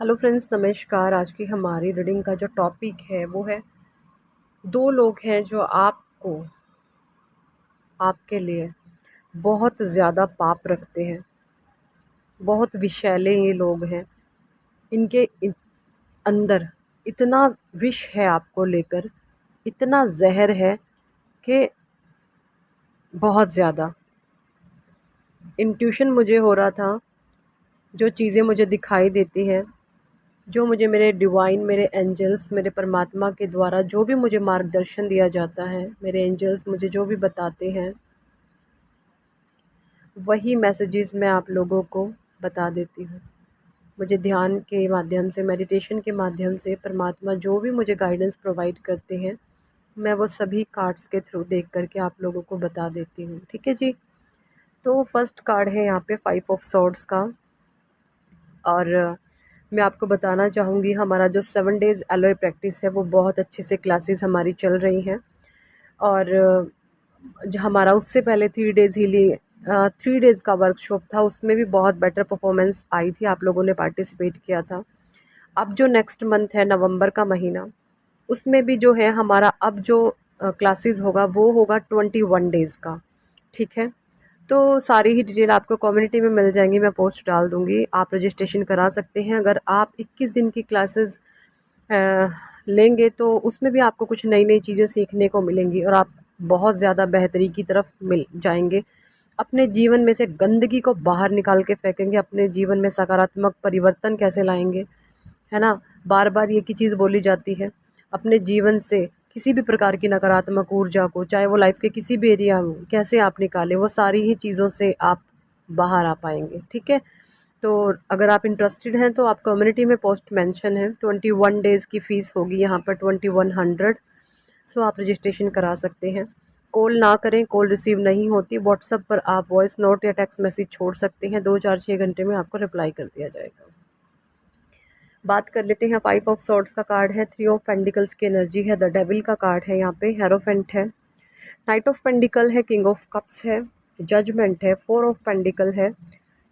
Hello friends, नमस्कार। आज की हमारी रीडिंग का जो टॉपिक है वो है दो लोग हैं जो आपके लिए बहुत ज़्यादा पाप रखते हैं। बहुत विषैले ये लोग हैं। इनके अंदर इतना विष है आपको लेकर, इतना जहर है कि बहुत ज़्यादा। इंट्यूशन मुझे हो रहा था, जो चीज़ें मुझे दिखाई देती हैं, जो मुझे मेरे डिवाइन, मेरे एंजल्स, मेरे परमात्मा के द्वारा जो भी मुझे मार्गदर्शन दिया जाता है, मेरे एंजल्स मुझे जो भी बताते हैं, वही मैसेजेस मैं आप लोगों को बता देती हूँ। मुझे ध्यान के माध्यम से, मेडिटेशन के माध्यम से परमात्मा जो भी मुझे गाइडेंस प्रोवाइड करते हैं, मैं वो सभी कार्ड्स के थ्रू देख करके आप लोगों को बता देती हूँ। ठीक है जी। तो फर्स्ट कार्ड है यहाँ पे 5 ऑफ सॉर्ड्स का। और मैं आपको बताना चाहूँगी, हमारा जो 7 डेज़ एलोए प्रैक्टिस है वो बहुत अच्छे से क्लासेस हमारी चल रही हैं। और जो हमारा उससे पहले 3 डेज़ का वर्कशॉप था, उसमें भी बहुत बेटर परफॉर्मेंस आई थी, आप लोगों ने पार्टिसिपेट किया था। अब जो नेक्स्ट मंथ है, नवंबर का महीना, उसमें भी जो है हमारा अब जो क्लासेस होगा वो होगा 21 डेज़ का। ठीक है। तो सारी ही डिटेल आपको कम्युनिटी में मिल जाएंगी, मैं पोस्ट डाल दूँगी। आप रजिस्ट्रेशन करा सकते हैं। अगर आप 21 दिन की क्लासेस लेंगे तो उसमें भी आपको कुछ नई नई चीज़ें सीखने को मिलेंगी और आप बहुत ज़्यादा बेहतरी की तरफ मिल जाएंगे। अपने जीवन में से गंदगी को बाहर निकाल के फेंकेंगे, अपने जीवन में सकारात्मक परिवर्तन कैसे लाएंगे, है ना। बार बार ये की चीज़ बोली जाती है, अपने जीवन से किसी भी प्रकार की नकारात्मक ऊर्जा को, चाहे वो लाइफ के किसी भी एरिया में, कैसे आप निकालें, वो सारी ही चीज़ों से आप बाहर आ पाएंगे। ठीक है। तो अगर आप इंटरेस्टेड हैं तो आप कम्युनिटी में पोस्ट मेंशन है, 21 डेज़ की फ़ीस होगी यहाँ पर 2100। सो आप रजिस्ट्रेशन करा सकते हैं। कॉल ना करें, कॉल रिसीव नहीं होती। व्हाट्सएप पर आप वॉइस नोट या टेक्स्ट मैसेज छोड़ सकते हैं, 2 4 6 घंटे में आपको रिप्लाई कर दिया जाएगा। बात कर लेते हैं 5 ऑफ सॉर्ड्स का कार्ड है, 3 ऑफ पेंडिकल्स की एनर्जी है, द डेविल का कार्ड है, यहाँ पे हेरोफेंट है, नाइट ऑफ पेंडिकल है, किंग ऑफ कप्स है, जजमेंट है, 4 ऑफ पेंडिकल है,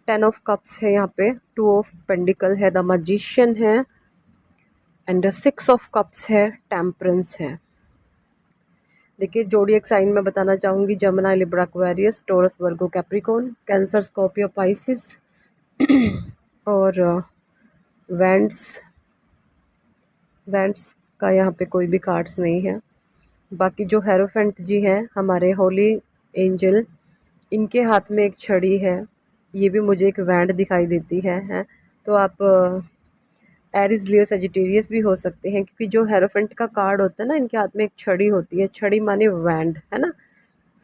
10 ऑफ कप्स है, यहाँ पे 2 ऑफ पेंडिकल है, द मैजिशियन है, एंड 6 ऑफ कप्स है, टेम्परेंस है। देखिए, जोडिएक साइन में बताना चाहूँगी, जमुना, लिब्रा, एक्वेरियस, टोरस, वर्गो, कैप्रिकॉर्न, कैंसर, स्कॉर्पियो, पाइसिस और वेंट्स का यहाँ पे कोई भी कार्ड्स नहीं है। बाकी जो हेरोफेंट जी हैं, हमारे होली एंजल, इनके हाथ में एक छड़ी है। ये भी मुझे एक वैंड दिखाई देती है। तो आप एरिस, लियो, सेजिटेरियस भी हो सकते हैं, क्योंकि जो हेरोफेंट का कार्ड होता है ना, इनके हाथ में एक छड़ी होती है। छड़ी माने वैंड, है ना।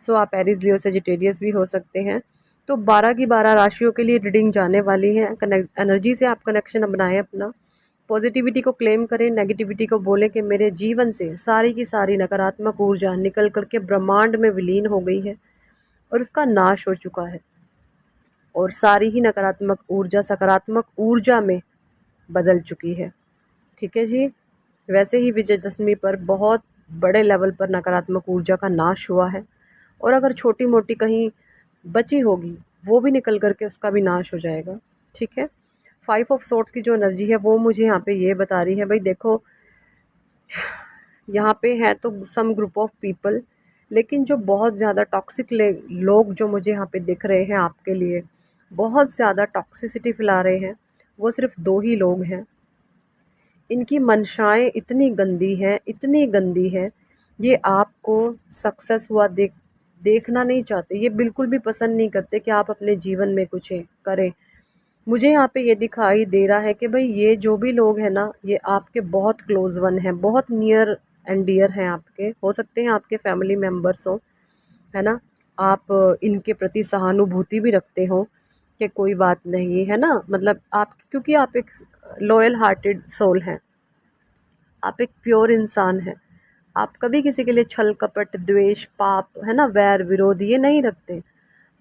सो आप एरिस, लियो, सेजिटेरियस भी हो सकते हैं। तो 12 की 12 राशियों के लिए रीडिंग जाने वाली है। एनर्जी से आप कनेक्शन बनाएं अपना, पॉजिटिविटी को क्लेम करें, नेगेटिविटी को बोलें कि मेरे जीवन से सारी की सारी नकारात्मक ऊर्जा निकल करके ब्रह्मांड में विलीन हो गई है और उसका नाश हो चुका है, और सारी ही नकारात्मक ऊर्जा सकारात्मक ऊर्जा में बदल चुकी है। ठीक है जी। वैसे ही विजयदशमी पर बहुत बड़े लेवल पर नकारात्मक ऊर्जा का नाश हुआ है, और अगर छोटी मोटी कहीं बची होगी वो भी निकल करके उसका भी नाश हो जाएगा। ठीक है। 5 ऑफ सोर्ट्स की जो एनर्जी है वो मुझे यहाँ पे ये बता रही है, भाई देखो, यहाँ पे है तो सम ग्रुप ऑफ पीपल, लेकिन जो बहुत ज़्यादा टॉक्सिक लोग जो मुझे यहाँ पे दिख रहे हैं आपके लिए, बहुत ज़्यादा टॉक्सिसिटी फैला रहे हैं, वो सिर्फ 2 ही लोग हैं। इनकी मंशाएं इतनी गंदी हैं, इतनी गंदी है, ये आपको सक्सेस हुआ देखना नहीं चाहते। ये बिल्कुल भी पसंद नहीं करते कि आप अपने जीवन में कुछ करें। मुझे यहाँ पे ये दिखाई दे रहा है कि भाई ये जो भी लोग हैं ना, ये आपके बहुत क्लोज वन हैं, बहुत नियर एंड डियर हैं आपके, हो सकते हैं आपके फैमिली मेम्बर्स हो, है ना। आप इनके प्रति सहानुभूति भी रखते हो कि कोई बात नहीं, है ना। मतलब आप, क्योंकि आप एक लॉयल हार्टेड सोल हैं, आप एक प्योर इंसान हैं। आप कभी किसी के लिए छल कपट, द्वेष, पाप, है ना, वैर विरोध ये नहीं रखते।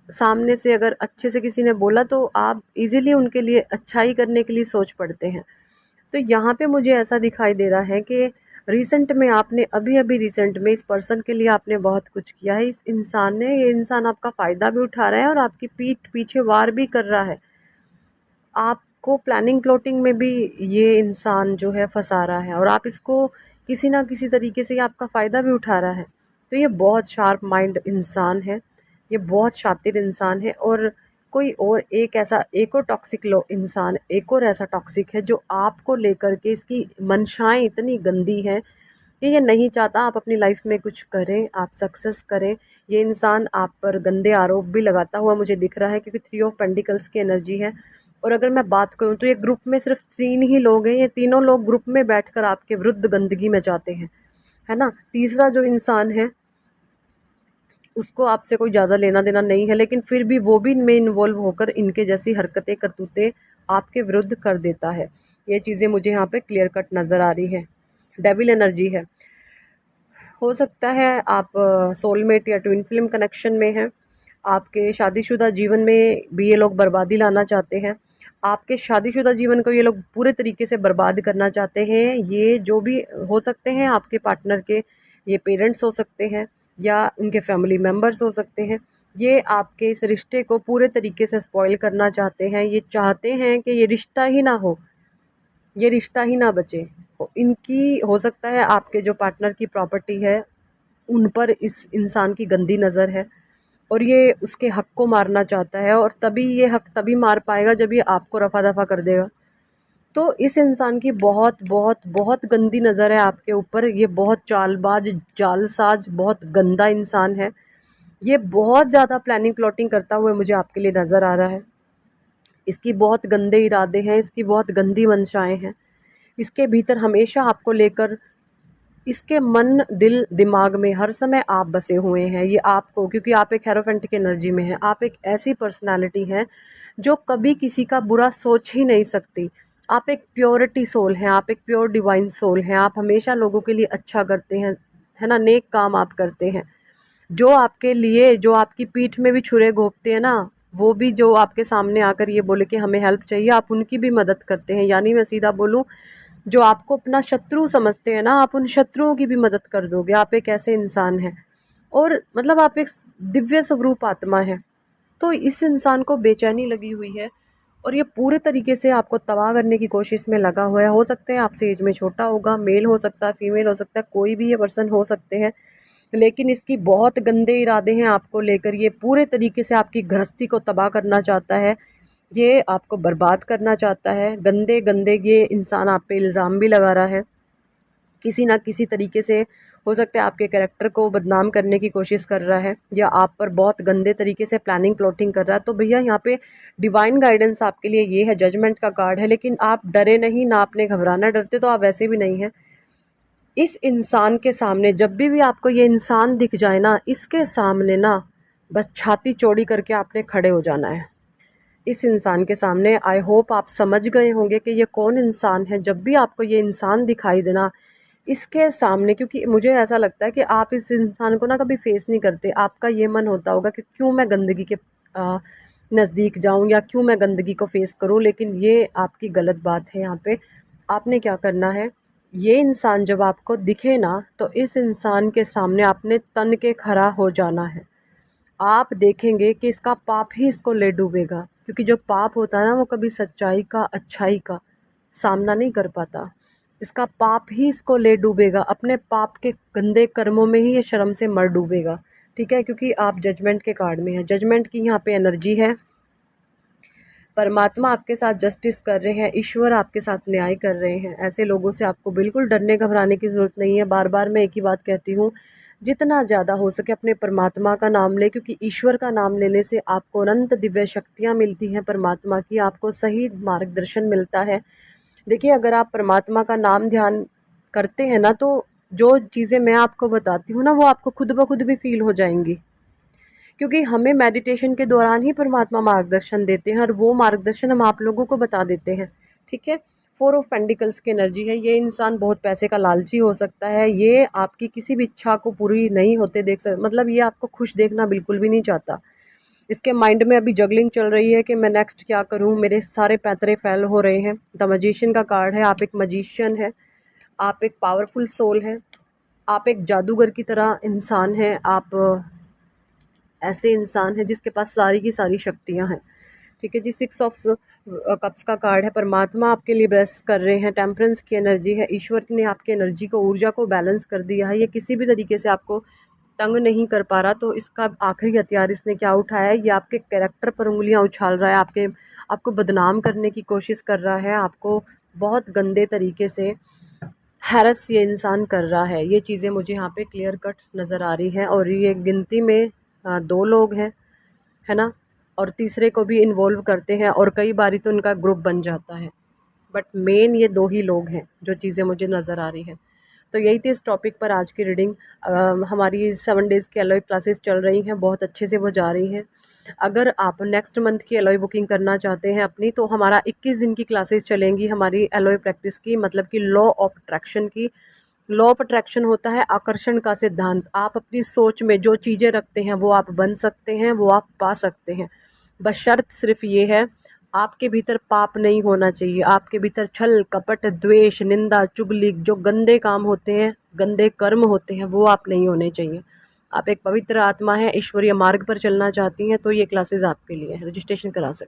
सामने से अगर अच्छे से किसी ने बोला तो आप इजीली उनके लिए अच्छाई करने के लिए सोच पड़ते हैं। तो यहाँ पे मुझे ऐसा दिखाई दे रहा है कि रिसेंट में आपने अभी अभी रिसेंट में इस पर्सन के लिए आपने बहुत कुछ किया है। इस इंसान ने, ये इंसान आपका फ़ायदा भी उठा रहा है और आपकी पीठ पीछे वार भी कर रहा है। आपको आपको प्लानिंग प्लॉटिंग में भी ये इंसान जो है फंसा रहा है, और आप इसको किसी ना किसी तरीके से ये आपका फ़ायदा भी उठा रहा है। तो ये बहुत शार्प माइंड इंसान है, ये बहुत शातिर इंसान है। और कोई और एक और टॉक्सिक लो इंसान एक और ऐसा टॉक्सिक है जो आपको लेकर के इसकी मंशाएं इतनी गंदी हैं कि ये नहीं चाहता आप अपनी लाइफ में कुछ करें, आप सक्सेस करें। ये इंसान आप पर गंदे आरोप भी लगाता हुआ मुझे दिख रहा है, क्योंकि 3 ऑफ पेंटिकल्स की एनर्जी है। और अगर मैं बात करूँ तो ये ग्रुप में सिर्फ 3 ही लोग हैं, ये तीनों लोग ग्रुप में बैठकर आपके विरुद्ध गंदगी मचाते हैं, है ना। तीसरा जो इंसान है उसको आपसे कोई ज़्यादा लेना देना नहीं है, लेकिन फिर भी वो भी इनमें इन्वॉल्व होकर इनके जैसी हरकतें करतूतें आपके विरुद्ध कर देता है। ये चीज़ें मुझे यहाँ पे क्लियर कट नज़र आ रही है। डेविल एनर्जी है। हो सकता है आप सोलमेट या ट्विन फ्लेम कनेक्शन में हैं। आपके शादीशुदा जीवन में भी ये लोग बर्बादी लाना चाहते हैं। आपके शादीशुदा जीवन को ये लोग पूरे तरीके से बर्बाद करना चाहते हैं। ये जो भी हो सकते हैं आपके पार्टनर के, ये पेरेंट्स हो सकते हैं या उनके फैमिली मेम्बर्स हो सकते हैं। ये आपके इस रिश्ते को पूरे तरीके से स्पॉइल करना चाहते हैं। ये चाहते हैं कि ये रिश्ता ही ना हो, ये रिश्ता ही ना बचे। इनकी हो सकता है आपके जो पार्टनर की प्रॉपर्टी है उन पर इस इंसान की गंदी नज़र है, और ये उसके हक को मारना चाहता है, और तभी ये हक तभी मार पाएगा जब ये आपको रफा दफा कर देगा। तो इस इंसान की बहुत बहुत बहुत गंदी नज़र है आपके ऊपर। ये बहुत चालबाज, जालसाज, बहुत गंदा इंसान है। ये बहुत ज़्यादा प्लानिंग प्लॉटिंग करता हुआ मुझे आपके लिए नज़र आ रहा है। इसकी बहुत गंदे इरादे हैं, इसकी बहुत गंदी मंशाएं हैं। इसके भीतर हमेशा आपको लेकर, इसके मन दिल दिमाग में हर समय आप बसे हुए हैं। ये आपको, क्योंकि आप एक हेरोफेंट की एनर्जी में हैं, आप एक ऐसी पर्सनालिटी हैं जो कभी किसी का बुरा सोच ही नहीं सकती। आप एक प्योरिटी सोल हैं, आप एक प्योर डिवाइन सोल हैं। आप हमेशा लोगों के लिए अच्छा करते हैं, है ना, नेक काम आप करते हैं। जो आपके लिए, जो आपकी पीठ में भी छुरे घोंपते हैं ना, वो भी जो आपके सामने आकर ये बोले कि हमें हेल्प चाहिए, आप उनकी भी मदद करते हैं। यानी मैं सीधा बोलूँ, जो आपको अपना शत्रु समझते हैं ना, आप उन शत्रुओं की भी मदद कर दोगे। आप एक ऐसे इंसान हैं, और मतलब आप एक दिव्य स्वरूप आत्मा है। तो इस इंसान को बेचैनी लगी हुई है, और ये पूरे तरीके से आपको तबाह करने की कोशिश में लगा हुआ है। हो सकता है आपसे एज में छोटा होगा, मेल हो सकता है, फीमेल हो सकता है, कोई भी ये पर्सन हो सकते हैं, लेकिन इसकी बहुत गंदे इरादे हैं आपको लेकर। ये पूरे तरीके से आपकी गृहस्थी को तबाह करना चाहता है, ये आपको बर्बाद करना चाहता है। गंदे गंदे ये इंसान आप पे इल्ज़ाम भी लगा रहा है, किसी ना किसी तरीके से। हो सकता है आपके कैरेक्टर को बदनाम करने की कोशिश कर रहा है, या आप पर बहुत गंदे तरीके से प्लानिंग प्लॉटिंग कर रहा है। तो भैया यहाँ पे डिवाइन गाइडेंस आपके लिए ये है, जजमेंट का कार्ड है, लेकिन आप डरे नहीं ना, आपने घबराना, डरते तो आप वैसे भी नहीं हैं। इस इंसान के सामने जब भी आपको ये इंसान दिख जाए ना, इसके सामने ना बस छाती चौड़ी करके आपने खड़े हो जाना है। इस इंसान के सामने, आई होप आप समझ गए होंगे कि ये कौन इंसान है। जब भी आपको ये इंसान दिखाई देना इसके सामने, क्योंकि मुझे ऐसा लगता है कि आप इस इंसान को ना कभी फेस नहीं करते। आपका ये मन होता होगा कि क्यों मैं गंदगी के नज़दीक जाऊं, या क्यों मैं गंदगी को फेस करूं, लेकिन ये आपकी गलत बात है। यहाँ पे आपने क्या करना है, ये इंसान जब आपको दिखे ना, तो इस इंसान के सामने आपने तन के खड़ा हो जाना है। आप देखेंगे कि इसका पाप ही इसको ले डूबेगा, क्योंकि जो पाप होता है ना, वो कभी सच्चाई का, अच्छाई का सामना नहीं कर पाता। इसका पाप ही इसको ले डूबेगा, अपने पाप के गंदे कर्मों में ही ये शर्म से मर डूबेगा। ठीक है, क्योंकि आप जजमेंट के कार्ड में हैं, जजमेंट की यहाँ पे एनर्जी है। परमात्मा आपके साथ जस्टिस कर रहे हैं, ईश्वर आपके साथ न्याय कर रहे हैं। ऐसे लोगों से आपको बिल्कुल डरने घबराने की ज़रूरत नहीं है। बार बार मैं एक ही बात कहती हूँ, जितना ज़्यादा हो सके अपने परमात्मा का नाम लें, क्योंकि ईश्वर का नाम लेने से आपको अनंत दिव्य शक्तियाँ मिलती हैं परमात्मा की, आपको सही मार्गदर्शन मिलता है। देखिए, अगर आप परमात्मा का नाम ध्यान करते हैं ना, तो जो चीज़ें मैं आपको बताती हूँ ना, वो आपको खुद ब खुद भी फील हो जाएंगी, क्योंकि हमें मेडिटेशन के दौरान ही परमात्मा मार्गदर्शन देते हैं, और वो मार्गदर्शन हम आप लोगों को बता देते हैं। ठीक है, 4 ऑफ पेंटिकल्स की एनर्जी है। ये इंसान बहुत पैसे का लालची हो सकता है, ये आपकी किसी भी इच्छा को पूरी नहीं होते देख सकता, मतलब ये आपको खुश देखना बिल्कुल भी नहीं चाहता। इसके माइंड में अभी जगलिंग चल रही है कि मैं नेक्स्ट क्या करूं, मेरे सारे पैतरे फैल हो रहे हैं। द मजिशियन का कार्ड है, आप एक मजिशियन है, आप एक पावरफुल सोल है, आप एक जादूगर की तरह इंसान हैं। आप ऐसे इंसान हैं जिसके पास सारी की सारी शक्तियां हैं। ठीक है जी। 6 ऑफ कप्स का कार्ड है, परमात्मा आपके लिए ब्लेस कर रहे हैं, टेम्परेंस की एनर्जी है, ईश्वर ने आपकी एनर्जी को, ऊर्जा को बैलेंस कर दिया है। ये किसी भी तरीके से आपको तंग नहीं कर पा रहा। तो इसका आखिरी हथियार इसने क्या उठाया है, ये आपके कैरेक्टर पर उंगलियां उछाल रहा है, आपको बदनाम करने की कोशिश कर रहा है, आपको बहुत गंदे तरीके से हैरस ये इंसान कर रहा है। ये चीज़ें मुझे यहाँ पे क्लियर कट नज़र आ रही हैं। और ये गिनती में 2 लोग हैं, है ना, और तीसरे को भी इन्वॉल्व करते हैं और कई बारी तो इनका ग्रुप बन जाता है, बट मेन ये 2 ही लोग हैं जो चीज़ें मुझे नज़र आ रही हैं। तो यही थी इस टॉपिक पर आज की रीडिंग। हमारी 7 डेज़ की एलॉय क्लासेस चल रही हैं, बहुत अच्छे से वो जा रही हैं। अगर आप नेक्स्ट मंथ की एलॉय बुकिंग करना चाहते हैं अपनी, तो हमारा 21 दिन की क्लासेस चलेंगी हमारी एलॉय प्रैक्टिस की, मतलब कि लॉ ऑफ अट्रैक्शन की। लॉ ऑफ अट्रैक्शन होता है आकर्षण का सिद्धांत। आप अपनी सोच में जो चीज़ें रखते हैं वो आप बन सकते हैं, वो आप पा सकते हैं। बस शर्त सिर्फ ये है, आपके भीतर पाप नहीं होना चाहिए, आपके भीतर छल कपट द्वेष निंदा चुगली जो गंदे काम होते हैं, गंदे कर्म होते हैं, वो आप नहीं होने चाहिए। आप एक पवित्र आत्मा है, ईश्वरीय मार्ग पर चलना चाहती हैं, तो ये क्लासेस आपके लिए है। रजिस्ट्रेशन करा सकते हैं।